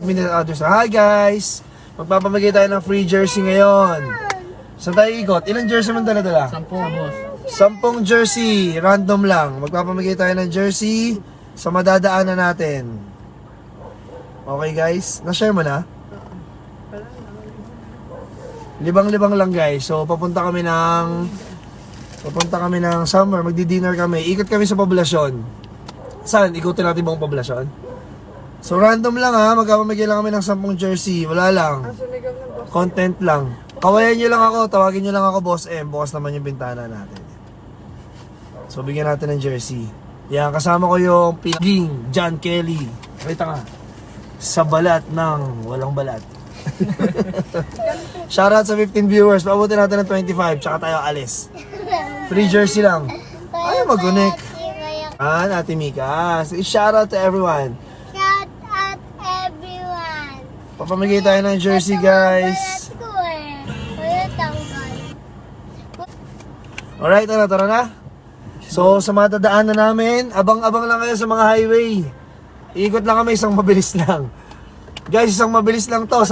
Hi guys! Magpapamigay tayo ng free jersey ngayon. Saan tayo ikot? Ilang jersey man dala-dala? 10 boss. 10 jersey, random lang. Magpapamigay tayo ng jersey sa madadaanan natin. Okay guys? Na-share mo na? Libang-libang lang guys. So papunta kami ng summer, magdi-dinner kami. Ikot kami sa poblasyon. Saan? Ikutin natin buong poblasyon? So random lang ha, magpapamigay lang kami ng 10 jersey. Wala lang. Content lang. Kawayan nyo lang ako, tawagin nyo lang ako Boss M. Bukas naman yung bintana natin. So bigyan natin ng jersey. Yan, kasama ko yung Piging John Kelly. Kita ka. Sa balat ng walang balat. Shoutout sa 15 viewers. Paabutin natin ng 25, tsaka tayo alis. Free jersey lang. Ayaw mag-connect. Ate Mika. So, shoutout to everyone. Papamigay tayo ng jersey guys. Alright, tara na. So sa madadaanan namin, abang-abang lang kayo sa mga highway. Ikot lang kami, isang mabilis lang. Guys, isang mabilis lang to.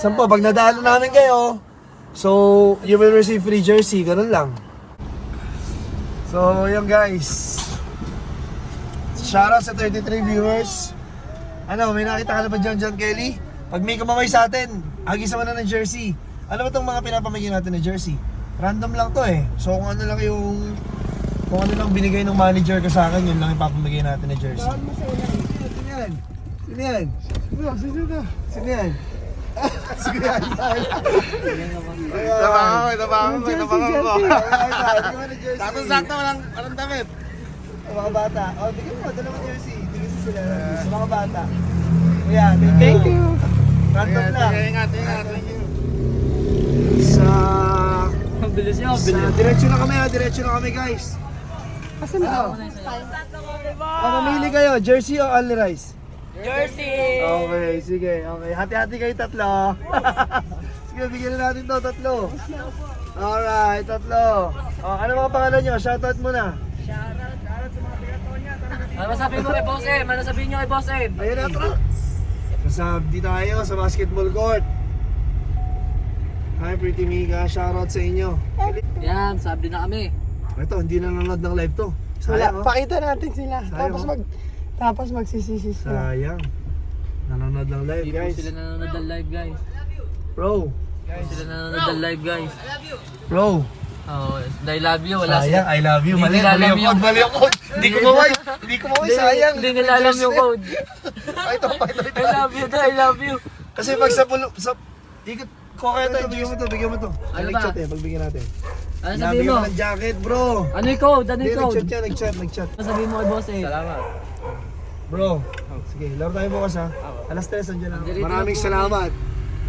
Sampo, pag nadaanan namin kayo, so you will receive free jersey, ganun lang. So yun guys. Shoutout sa 33 viewers. Ano, may nakita ka na ba dyan, John Kelly? Pag may kumamay sa atin, agisa mo na ng jersey. Ano ba itong mga pinapamigay natin ng jersey? Random lang to eh. So kung ano lang binigay ng manager ko sa akin, yun lang ipapamigay natin ng jersey. Sino yan? Sino yan? Sino yan? Sino yan? Tabangan ko. Sakto-sakto, walang damit. Mga bata. O, bigyan mo, dala mo jersey. Bigyan sila sa mga bata. Yeah, thank you. Random lang. Ingat. Thank you. Bilis niya, bilis. Diretso na kami guys. Asan na? Mamili kayo, jersey o only rice? Jersey! Okay, sige. Okay, hati-hati kayo tatlo. Sige, bigyan na natin to, tatlo. Alright, tatlo. Ano mga pangalan nyo? Shoutout muna. Shoutout sa mga taga-Tonya. Ano sabihin mo kay Boss M? Ano sabihin nyo kay Boss M? Ayun na, tara. Di tayo sa basketball court. Hi, Pretty Mika. Shoutout sa inyo. Yan, sabi na kami. Ito, hindi na nanonood ng live to. Wala, Sayang, oh. pakita natin sila. Sayang, Tapos magsisisi sila. Sayang. Nanonood ng live, Hindi po guys. sila nanonood ng live, guys. Bro. Hindi po sila nanonood ng live, guys. Bro. Oh, I love you. Wala Sayang, I love you. Hindi Mali nila alam yung code. Mali yung code. Hindi ko maway. Sayang. Hindi nila alam yung code. Ito. I love you, I love you. Kasi pag sa ikot ko kayo tayo. Bigyan mo to. Ano Nag-chat ba? Pagbigyan natin. Ano sabihin mo? Nabigyan ng jacket, bro. Ano yung code? Ano yung code? Nag-chat. Ano sabihin mo kay Boss M? Salamat. Bro, sige, laro tayo bukas ha. Alas 3, andyan lang. Andyan Maraming lang po salamat.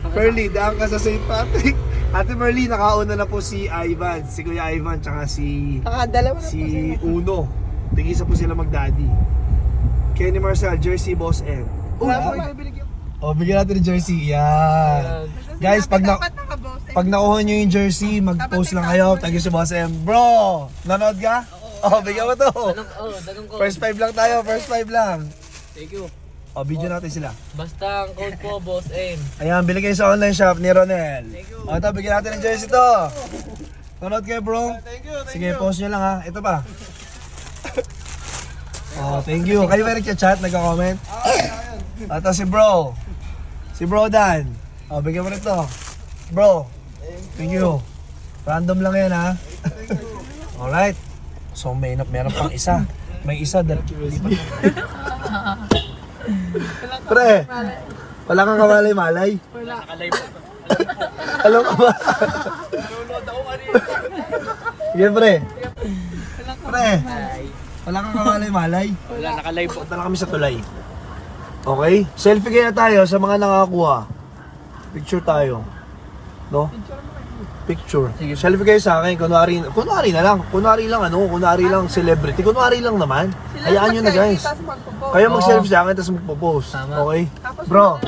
Pearly, daan ka sa St. Patrick. Ate Pearly, nakauna na po si Ivan, si Kuya Ivan, tsaka si Dalawa na po sila. Uno. Tigisa po sila mag-daddy. Kenny Marcel, jersey Boss M. Bigyan natin ng jersey. Yan. Guys, pag nakuha nyo yung jersey, mag-post lang kayo. Thank you si Boss M. Bro, nanood ka? Bigyan mo to. Danong code. First 5 lang tayo, first 5 lang. Thank you. Video natin sila. Basta ang code po, Boss M. Ayan, bili kayo sa online shop ni Ronel. Ito, bigyan natin ng jersey to. Nanood kayo, bro. Sige, post nyo lang ha. Ito pa. Thank you. Kayo ba nagchat, nagka-comment? Ito si bro. Si bro Dan. Bigyan mo nito. Bro, thank you. Random lang yan ha. Alright. So, meron pang isa. May isa. Pre, wala kang kamalay-malay? Wala. Alam ka ba? Nanonood ako kanina. Sige, pre. Pre, wala kang kamalay-malay? Wala, naka-live po. Punta na kami sa tulay. Okay? Selfie kaya tayo sa mga nakakuha. Picture tayo. No? Picture. Sige. Selfie kayo sa akin. Kunwari na lang. Kunwari lang celebrity. Kunwari lang naman. Hayaan nyo na guys. Kayo mag-selfie sa akin tapos magpo-post. Tama. Okay? Bro.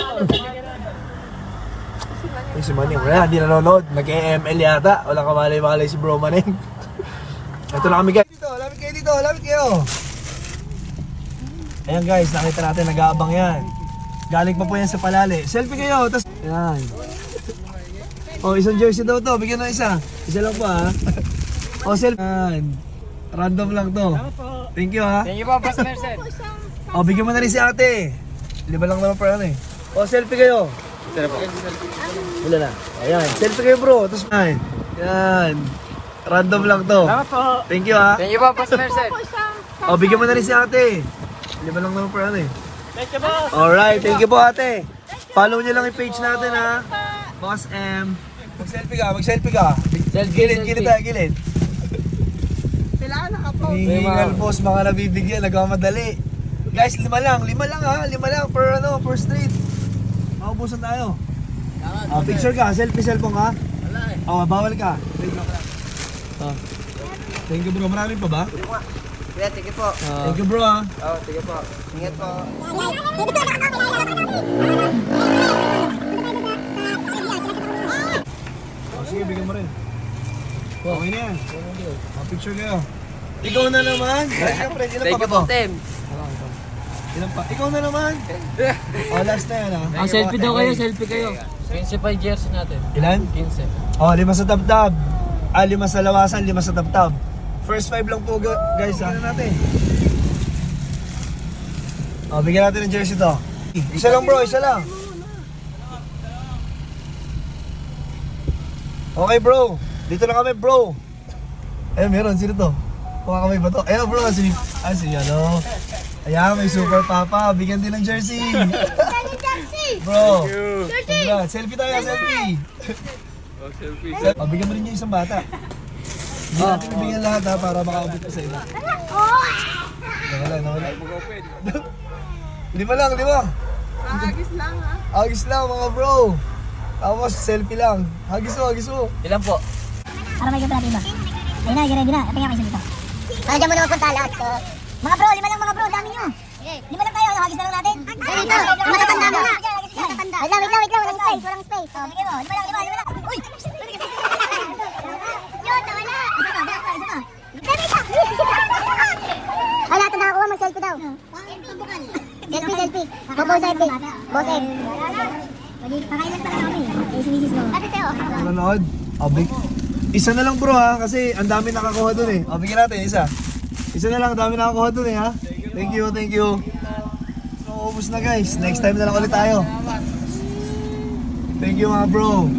Ay, si Manning. Wala, hindi nanonood. Nag-ML yata. Walang kamalay-malay si Bro Manning. Ito na kami guys. Lapit kayo. Ayan guys, nakita natin, nag-aabang yan. Galing pa po yan sa Palale. Selfie kayo, tas... Yan. Oh, isang jersey daw to. Bigyan ng isa. Isa lang po ha. Oh, selfie. Yan. Random lang to. Thank you ha. Thank you po, Boss Merced. Oh, bigyan mo na rin si ate. 5 lang naman per ano eh. Oh, selfie kayo. Wala na. Ayan. Selfie kayo bro. Tapos, ay. Yan. Random lang to. Salamat po. Thank you ha. Thank you po, Boss Merced. Oh, bigyan mo na rin si ate. 5 lang naman per ano eh. Thank you, boss. Alright, thank you po ate. Follow nyo lang yung page natin ha. Boss M. Mag-selfie ka, mag-selfie ka. Gilid, gilid tayo, gilid. Kailangan nakapo. Hingal boss, mga nabibigyan, nagmamadali. Guys, 5 lang ha, 5 lang per street. Maubusan tayo. Picture ka, selfie cellphone ka. Wala eh. Bawal ka. Thank you bro, marami pa ba? Kuya, sige po. Thank you bro ha. Oh, sige po. Ingat po. Sige, bigyan mo rin. Okay na yan. Picture kayo. Ikaw na naman. Siyempre, ilan Thank pa you ba po, to? Tim. Ilan pa? Ikaw na naman. Last na yan ha. Ang selfie daw kayo, selfie kayo. 15 pa yung jersey natin. Ilan? 15. 5 sa tab-tab. 5 sa lawasan, 5 sa tab-tab. First 5 lang po guys ha. Natin. Bigyan natin ng jersey to. Isa lang bro, isa lang. Okay bro, dito na kami bro. Ayun meron, sino to? Kuha kami ba to? Ayun bro, si ano. Ayan, may super papa, bigyan din ng jersey. Bro, congrats. Selfie tayo, selfie. Bigyan mo rin yung isang bata. Hindi natin bibigyan lahat ha, para makaabot ka sa iba. Nawala. 5 lang, 5. Agis lang ha. Agis lang mga bro. Tapos selfie lang. Hagis mo. Ilan po? Para may ganda natin ba? Ayun na, ready na. Tingnan ko isa dito. Dyan mo na magpunta lahat ko. Mga bro, 5 lang mga bro, dami nyo. 5 lang tayo, hagis na lang natin. Dito, matatanda mo na. Wait lang, walang space. Oh, bigyan mo, 5 lang. Uy! Yun, nawala. Isa pa. Wala, tanda ako, mag-selfie daw. Selfie. Boss M. Pakailan pa lang kami. Si Mrs. mo. Nanonood? Isa na lang bro ha, kasi ang dami nakakuha dun eh. Bigyan natin, isa. Isa na lang, ang dami nakakuha dun eh ha. Thank you. So, ubus na guys. Next time na lang ulit tayo. Thank you mga bro.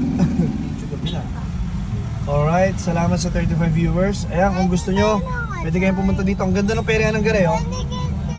Alright, salamat sa 35 viewers. Ayan, kung gusto nyo, pwede kayong pumunta dito. Ang ganda ng Peria ng Garay, oh.